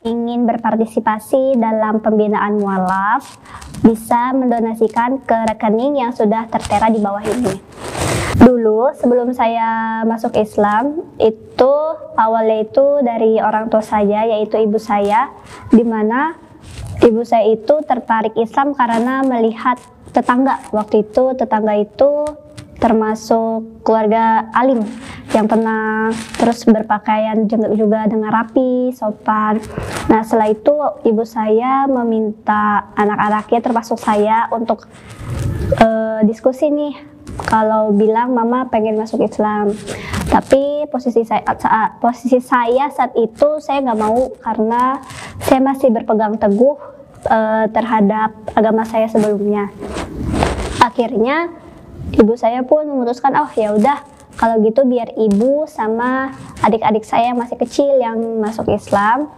ingin berpartisipasi dalam pembinaan mualaf, bisa mendonasikan ke rekening yang sudah tertera di bawah ini. Dulu sebelum saya masuk Islam, itu awalnya itu dari orang tua saya, yaitu ibu saya, di mana ibu saya itu tertarik Islam karena melihat tetangga. Waktu itu tetangga itu termasuk keluarga alim yang tenang, terus berpakaian juga dengan rapi, sopan. Nah, setelah itu ibu saya meminta anak-anaknya termasuk saya untuk diskusi nih, kalau bilang mama pengen masuk Islam. Tapi posisi saya saat itu saya nggak mau karena saya masih berpegang teguh terhadap agama saya sebelumnya. Akhirnya ibu saya pun memutuskan, oh ya udah kalau gitu biar ibu sama adik-adik saya yang masih kecil yang masuk Islam,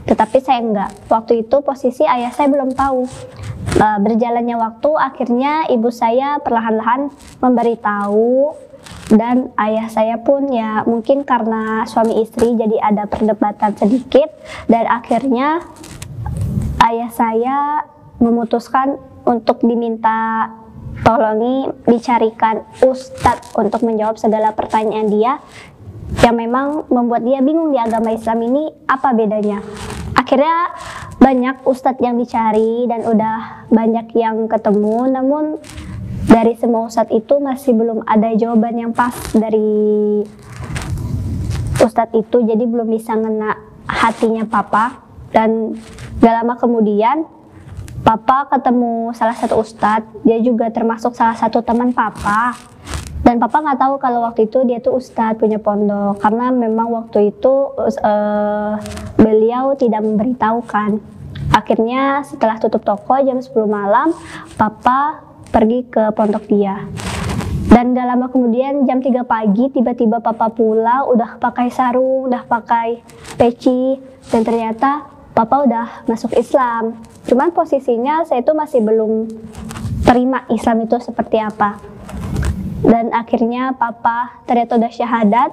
tetapi saya enggak. Waktu itu posisi ayah saya belum tahu. Berjalannya waktu, akhirnya ibu saya perlahan-lahan memberitahu, dan ayah saya pun ya mungkin karena suami istri jadi ada perdebatan sedikit, dan akhirnya ayah saya memutuskan untuk diminta tolongi dicarikan ustadz untuk menjawab segala pertanyaan dia yang memang membuat dia bingung di agama Islam ini apa bedanya. Akhirnya banyak ustadz yang dicari dan udah banyak yang ketemu, namun dari semua ustadz itu masih belum ada jawaban yang pas dari ustadz itu, jadi belum bisa ngena hatinya papa. Dan gak lama kemudian papa ketemu salah satu ustadz, dia juga termasuk salah satu teman papa. Dan papa nggak tahu kalau waktu itu dia tuh ustadz punya pondok, karena memang waktu itu beliau tidak memberitahukan. Akhirnya setelah tutup toko jam 10 malam, papa pergi ke pondok dia. Dan gak lama kemudian jam 3 pagi tiba-tiba papa pulang, udah pakai sarung, udah pakai peci, dan ternyata papa udah masuk Islam. Cuman posisinya saya itu masih belum terima Islam itu seperti apa. Dan akhirnya papa ternyata udah syahadat.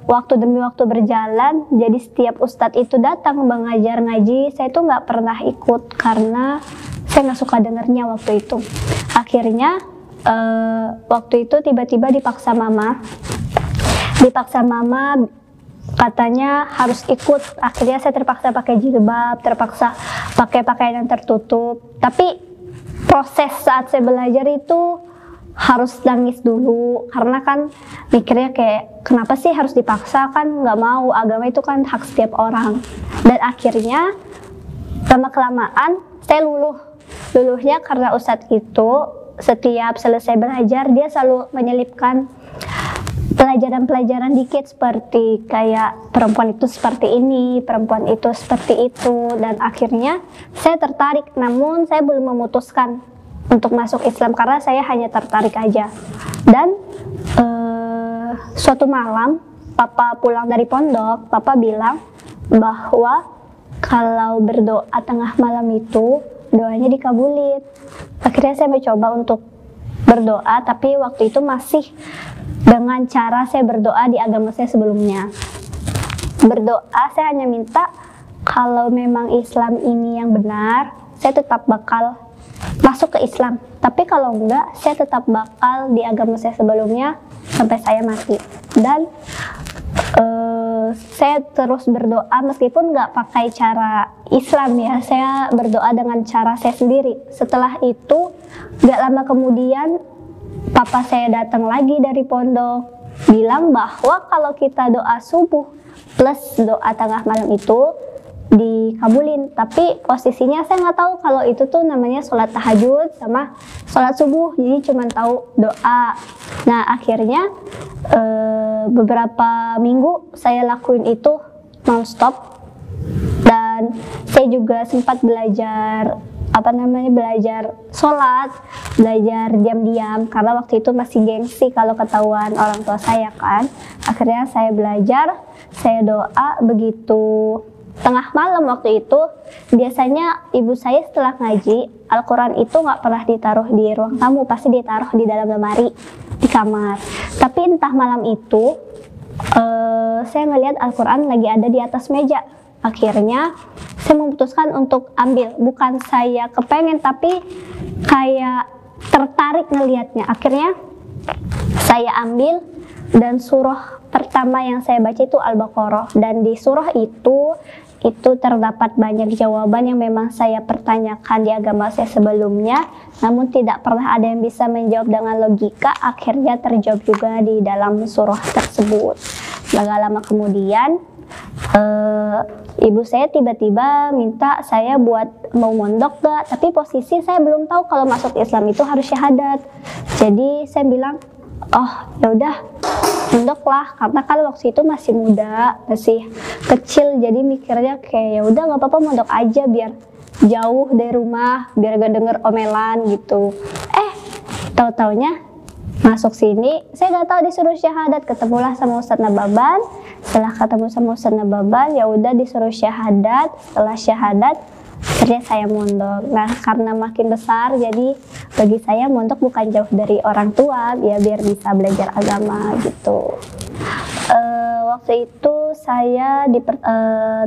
Waktu demi waktu berjalan, jadi setiap ustadz itu datang mengajar ngaji, saya tuh nggak pernah ikut karena saya nggak suka dengernya waktu itu. Akhirnya waktu itu tiba-tiba dipaksa mama katanya harus ikut. Akhirnya saya terpaksa pakai jilbab, terpaksa pakai pakaian yang tertutup. Tapi proses saat saya belajar itu harus nangis dulu, karena kan mikirnya kayak kenapa sih harus dipaksa, kan nggak mau, agama itu kan hak setiap orang. Dan akhirnya lama-kelamaan saya luluhnya karena ustadz itu setiap selesai belajar dia selalu menyelipkan pelajaran-pelajaran dikit, seperti kayak perempuan itu seperti ini, perempuan itu seperti itu. Dan akhirnya saya tertarik, namun saya belum memutuskan untuk masuk Islam karena saya hanya tertarik aja. Dan suatu malam papa pulang dari pondok, papa bilang bahwa kalau berdoa tengah malam itu doanya dikabulin. Akhirnya saya mencoba untuk berdoa, tapi waktu itu masih dengan cara saya berdoa di agama saya sebelumnya. Berdoa saya hanya minta kalau memang Islam ini yang benar, saya tetap bakal masuk ke Islam. Tapi kalau enggak, saya tetap bakal di agama saya sebelumnya sampai saya mati. Dan saya terus berdoa meskipun nggak pakai cara Islam ya, saya berdoa dengan cara saya sendiri. Setelah itu, nggak lama kemudian papa saya datang lagi dari pondok, bilang bahwa kalau kita doa subuh plus doa tengah malam itu dikabulin. Tapi posisinya saya nggak tahu kalau itu tuh namanya sholat tahajud sama sholat subuh, jadi cuma tahu doa. Nah akhirnya beberapa minggu saya lakuin itu non-stop, dan saya juga sempat belajar belajar sholat, belajar diam-diam karena waktu itu masih gengsi kalau ketahuan orang tua saya kan. Akhirnya saya belajar, saya doa. Begitu tengah malam waktu itu, biasanya ibu saya setelah ngaji, Al-Quran itu nggak pernah ditaruh di ruang tamu, pasti ditaruh di dalam lemari di kamar. Tapi entah malam itu saya ngelihat Al-Quran lagi ada di atas meja. Akhirnya saya memutuskan untuk ambil. Bukan saya kepengen, tapi kayak tertarik ngelihatnya. Akhirnya saya ambil, dan surah pertama yang saya baca itu Al-Baqarah. Dan di surah itu terdapat banyak jawaban yang memang saya pertanyakan di agama saya sebelumnya, namun tidak pernah ada yang bisa menjawab dengan logika. Akhirnya terjawab juga di dalam surah tersebut. Gak lama kemudian ibu saya tiba-tiba minta saya buat mau mondok gak, tapi posisi saya belum tahu kalau masuk Islam itu harus syahadat. Jadi saya bilang, oh ya udah mondok lah, karena kan waktu itu masih muda, masih kecil, jadi mikirnya kayak ya udah nggak apa-apa mondok aja biar jauh dari rumah, biar gak denger omelan gitu. Tahu-taunya masuk sini, saya nggak tahu disuruh syahadat. Ketemulah sama Ustadz Nababan. Setelah ketemu sama Ustadz Nababan, ya udah disuruh syahadat. Setelah syahadat, akhirnya saya mondok. Nah, karena makin besar, jadi bagi saya mondok bukan jauh dari orang tua, ya biar bisa belajar agama gitu. Waktu itu saya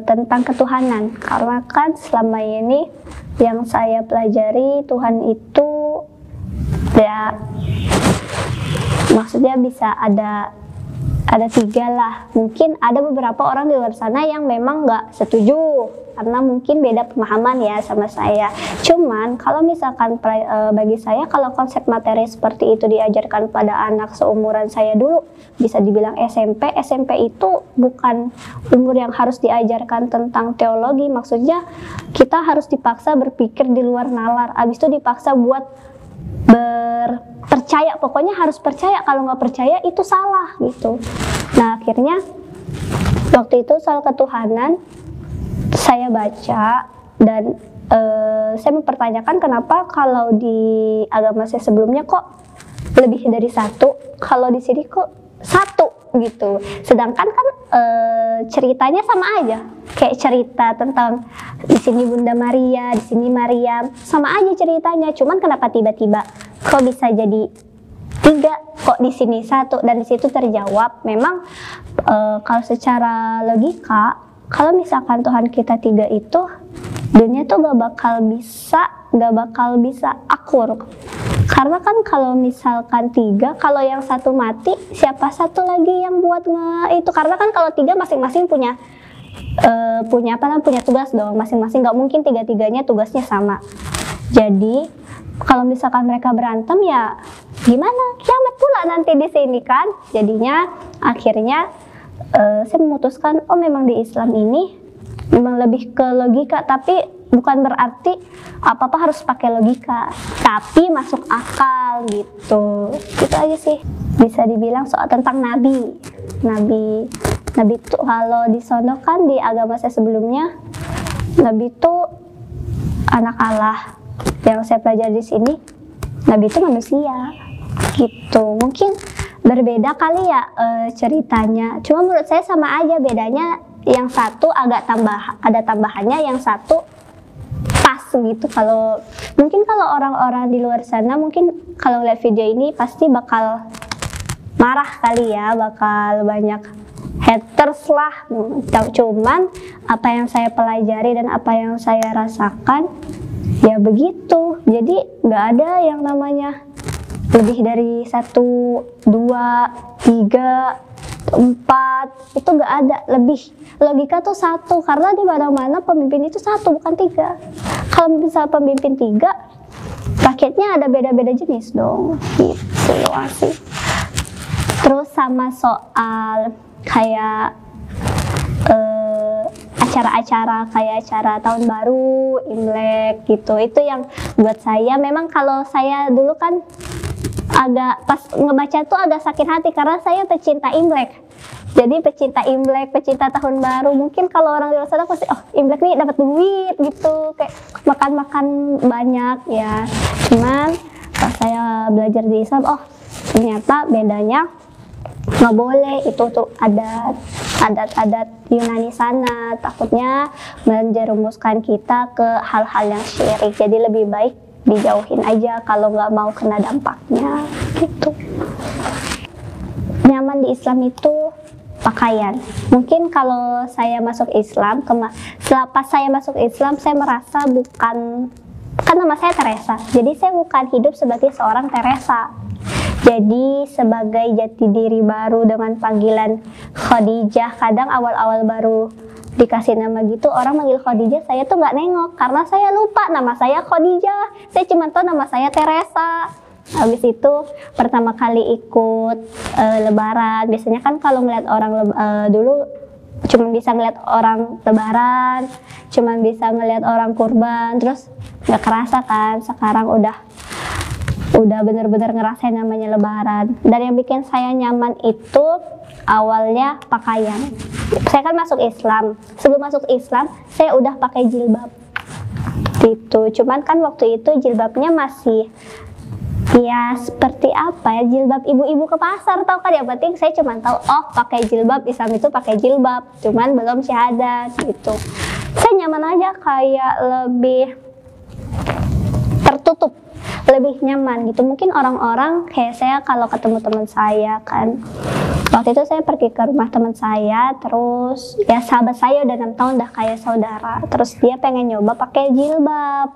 tentang ketuhanan, karena kan selama ini yang saya pelajari Tuhan itu ya maksudnya bisa ada 3 lah. Mungkin ada beberapa orang di luar sana yang memang nggak setuju karena mungkin beda pemahaman ya sama saya. Cuman kalau misalkan bagi saya, kalau konsep materi seperti itu diajarkan pada anak seumuran saya dulu, bisa dibilang SMP itu bukan umur yang harus diajarkan tentang teologi. Maksudnya kita harus dipaksa berpikir di luar nalar, abis itu dipaksa buat percaya, pokoknya harus percaya, kalau nggak percaya itu salah gitu. Nah, akhirnya waktu itu soal ketuhanan saya baca, dan saya mempertanyakan kenapa kalau di agama saya sebelumnya kok lebih dari 1, kalau di sini kok 1 gitu. Sedangkan kan ceritanya sama aja, kayak cerita tentang di sini Bunda Maria, di sini Maryam, sama aja ceritanya. Cuman kenapa tiba-tiba kok bisa jadi 3, kok di sini 1, dan di situ terjawab. Memang kalau secara logika, kalau misalkan Tuhan kita 3 itu, dunia tuh gak bakal bisa akur. Karena kan kalau misalkan 3, kalau yang 1 mati, siapa satu lagi yang buat itu? Karena kan kalau 3 masing-masing punya tugas dong, masing-masing. Gak mungkin 3-3-nya tugasnya sama. Jadi kalau misalkan mereka berantem, ya gimana? Kiamat pula nanti di sini kan. Jadinya akhirnya saya memutuskan, memang di Islam ini memang lebih ke logika, tapi bukan berarti apa-apa harus pakai logika, tapi masuk akal gitu. Gitu aja sih. Bisa dibilang soal tentang nabi itu, kalau di sono kan di agama saya sebelumnya, nabi itu anak Allah. Yang saya pelajari di sini, nabi itu manusia gitu. Mungkin berbeda kali ya ceritanya, cuma menurut saya sama aja, bedanya yang 1 agak ada tambahannya, yang 1 pas gitu. Kalau orang-orang di luar sana mungkin kalau lihat video ini pasti bakal marah kali ya, bakal banyak haters lah. Cuman apa yang saya pelajari dan apa yang saya rasakan ya begitu. Jadi nggak ada yang namanya lebih dari 1, 2, 3, 4, itu nggak ada. Lebih logika tuh 1, karena di mana-mana pemimpin itu 1, bukan 3. Kalau misal pemimpin 3, rakyatnya ada beda-beda jenis dong, gitu doang sih. Terus sama soal kayak acara-acara kayak acara tahun baru, Imlek gitu, itu yang buat saya, memang kalau saya dulu kan agak pas ngebaca tuh agak sakit hati, karena saya pecinta Imlek. Jadi pecinta Imlek, pecinta tahun baru. Mungkin kalau orang di luar sana pasti, Imlek nih dapat duit gitu, kayak makan-makan banyak ya. Cuman pas saya belajar di Islam, ternyata bedanya nggak boleh. Itu tuh adat Yunani sana, takutnya menjerumuskan kita ke hal-hal yang syirik. Jadi lebih baik dijauhin aja kalau nggak mau kena dampaknya gitu. Nyaman di Islam itu pakaian. Mungkin kalau saya masuk Islam, pas saya masuk Islam saya merasa bukan, kan nama saya Teresa, jadi saya bukan hidup sebagai seorang Teresa. Jadi sebagai jati diri baru dengan panggilan Khadijah. Kadang awal-awal baru dikasih nama gitu, orang manggil Khadijah, saya tuh nggak nengok karena saya lupa nama saya Khadijah. Saya cuma tahu nama saya Teresa. Habis itu pertama kali ikut lebaran, biasanya kan kalau ngeliat orang dulu cuma bisa ngeliat orang lebaran, cuma bisa ngeliat orang kurban, terus nggak kerasa kan. Sekarang udah bener-bener ngerasain namanya lebaran. Dan yang bikin saya nyaman itu awalnya pakaian. Saya kan masuk Islam, sebelum masuk Islam saya udah pakai jilbab gitu. Cuman kan waktu itu jilbabnya masih ya seperti apa ya, jilbab ibu-ibu ke pasar, tau kan. Yang penting saya cuma tahu oh pakai jilbab, Islam itu pakai jilbab, cuman belum syahadat gitu. Saya nyaman aja, kayak lebih tertutup, lebih nyaman gitu. Mungkin orang-orang kayak saya kalau ketemu teman saya kan, waktu itu saya pergi ke rumah teman saya, terus ya sahabat saya udah 6 tahun udah kayak saudara, terus dia pengen nyoba pakai jilbab.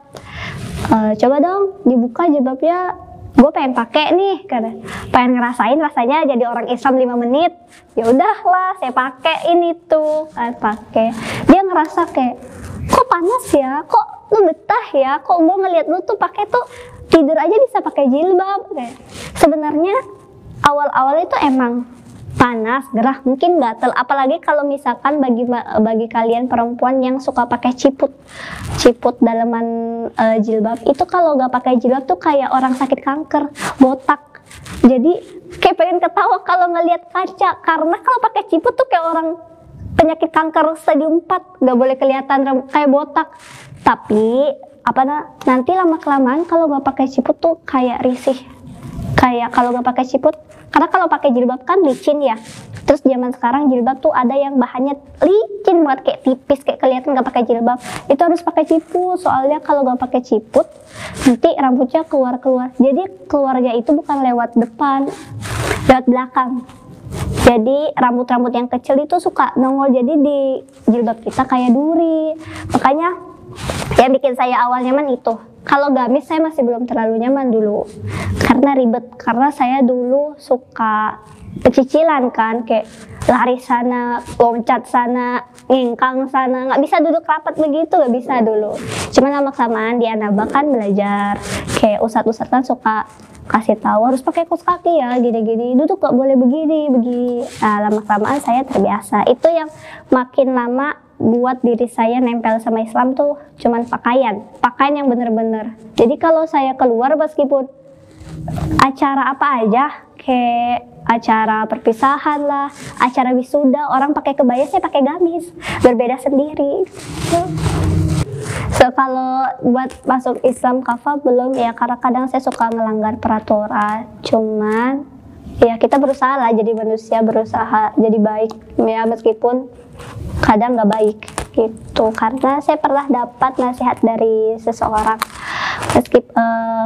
Coba dong dibuka jilbabnya, gue pengen pakai nih, karena pengen ngerasain rasanya jadi orang Islam 5 menit. Ya udahlah saya pakai ini tuh, pakai. Dia ngerasa kayak kok panas ya, kok lu betah ya, kok gue ngeliat lu tuh pakai tuh tidur aja bisa pakai jilbab. Sebenarnya awal-awal itu emang panas, gerah, mungkin gatel, apalagi kalau misalkan bagi kalian perempuan yang suka pakai ciput dalaman jilbab itu, kalau nggak pakai jilbab tuh kayak orang sakit kanker, botak. Jadi kayak pengen ketawa kalau ngelihat kaca, karena kalau pakai ciput tuh kayak orang penyakit kanker stadium 4, nggak boleh kelihatan kayak botak. Tapi nanti lama kelamaan kalau nggak pakai ciput tuh kayak risih, kayak kalau nggak pakai ciput. Karena kalau pakai jilbab kan licin ya. Terus zaman sekarang jilbab tuh ada yang bahannya licin banget, kayak tipis, kayak kelihatan nggak pakai jilbab. Itu harus pakai ciput, soalnya kalau nggak pakai ciput nanti rambutnya keluar. Jadi keluarnya itu bukan lewat depan, lewat belakang. Jadi rambut-rambut yang kecil itu suka nongol, jadi di jilbab kita kayak duri. Makanya yang bikin saya awal nyaman itu. Kalau gamis saya masih belum terlalu nyaman dulu, karena ribet. Karena saya dulu suka pecicilan kan, kayak lari sana, loncat sana, ngingkang sana, nggak bisa duduk rapat begitu, nggak bisa dulu. Cuman lama-kelamaan di Anaba kan belajar, kayak ustadz kan suka kasih tahu harus pakai kaos kaki ya, gini-gini, duduk nggak boleh begini. Nah, lama-kelamaan saya terbiasa. Itu yang makin lama buat diri saya nempel sama Islam tuh cuman pakaian yang bener-bener. Jadi kalau saya keluar, meskipun acara apa aja, kayak acara perpisahan lah, acara wisuda, orang pakai kebaya, saya pakai gamis, berbeda sendiri. So kalau buat masuk Islam kafah belum ya, karena kadang saya suka melanggar peraturan. Cuman ya kita berusaha lah jadi manusia, berusaha jadi baik ya, meskipun kadang nggak baik gitu. Karena saya pernah dapat nasihat dari seseorang,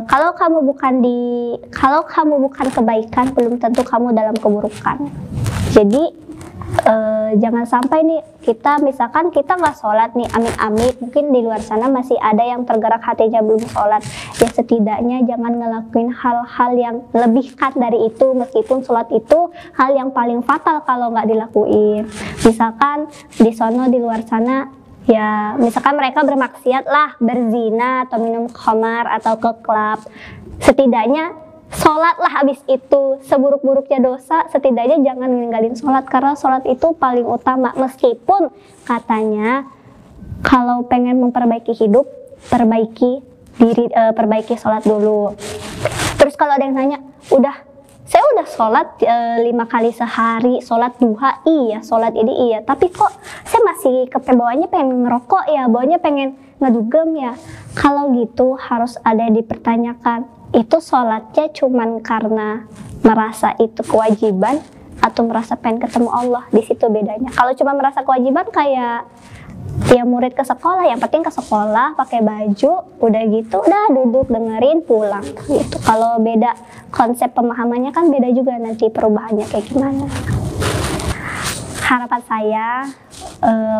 kalau kamu bukan kebaikan, belum tentu kamu dalam keburukan. Jadi jangan sampai nih kita misalkan kita nggak sholat nih, amit-amit, mungkin di luar sana masih ada yang tergerak hatinya belum sholat. Ya setidaknya jangan ngelakuin hal-hal yang lebihkan dari itu, meskipun sholat itu hal yang paling fatal kalau nggak dilakuin. Misalkan di sono di luar sana ya, misalkan mereka bermaksiat lah, berzina atau minum khamar atau ke klub, setidaknya sholatlah habis itu. Seburuk-buruknya dosa, setidaknya jangan ninggalin sholat, karena sholat itu paling utama. Meskipun katanya kalau pengen memperbaiki hidup, perbaiki diri, perbaiki sholat dulu. Terus kalau ada yang nanya, saya udah sholat 5 kali sehari, sholat duha iya, sholat ini iya, tapi kok saya masih bawahnya pengen ngerokok ya, bawahnya pengen ngedugem ya. Kalau gitu harus ada yang dipertanyakan, itu sholatnya cuman karena merasa itu kewajiban atau merasa pengen ketemu Allah. Di situ bedanya. Kalau cuma merasa kewajiban kayak ya murid ke sekolah, yang penting ke sekolah pakai baju, udah gitu udah duduk dengerin pulang gitu. Kalau beda konsep pemahamannya kan beda juga nanti perubahannya kayak gimana. harapan saya,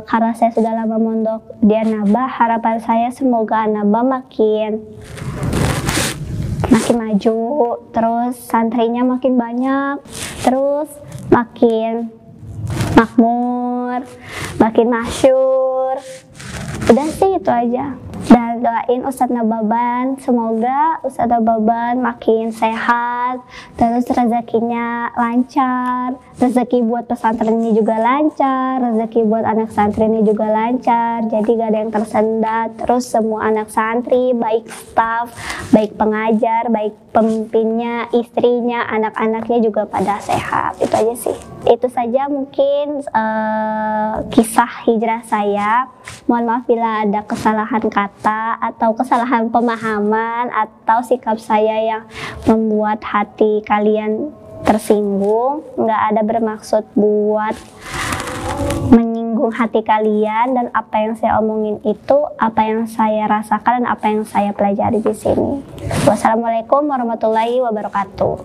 karena saya sudah lama mondok di Annaba, harapan saya semoga Annaba makin maju, terus santrinya makin banyak, terus makin makmur, makin masyhur. Udah sih itu aja. Dan doain Ustadz Nababan, semoga Ustadz Nababan makin sehat, terus rezekinya lancar, rezeki buat pesantrennya juga lancar, rezeki buat anak santrinya juga lancar, jadi gak ada yang tersendat. Terus semua anak santri, baik staf, baik pengajar, baik pemimpinnya, istrinya, anak-anaknya juga pada sehat. Itu aja sih. Itu saja mungkin kisah hijrah saya. Mohon maaf bila ada kesalahan kata atau kesalahan pemahaman atau sikap saya yang membuat hati kalian tersinggung. Nggak ada bermaksud buat menyinggung hati kalian, dan apa yang saya omongin itu apa yang saya rasakan dan apa yang saya pelajari di sini. Wassalamualaikum warahmatullahi wabarakatuh.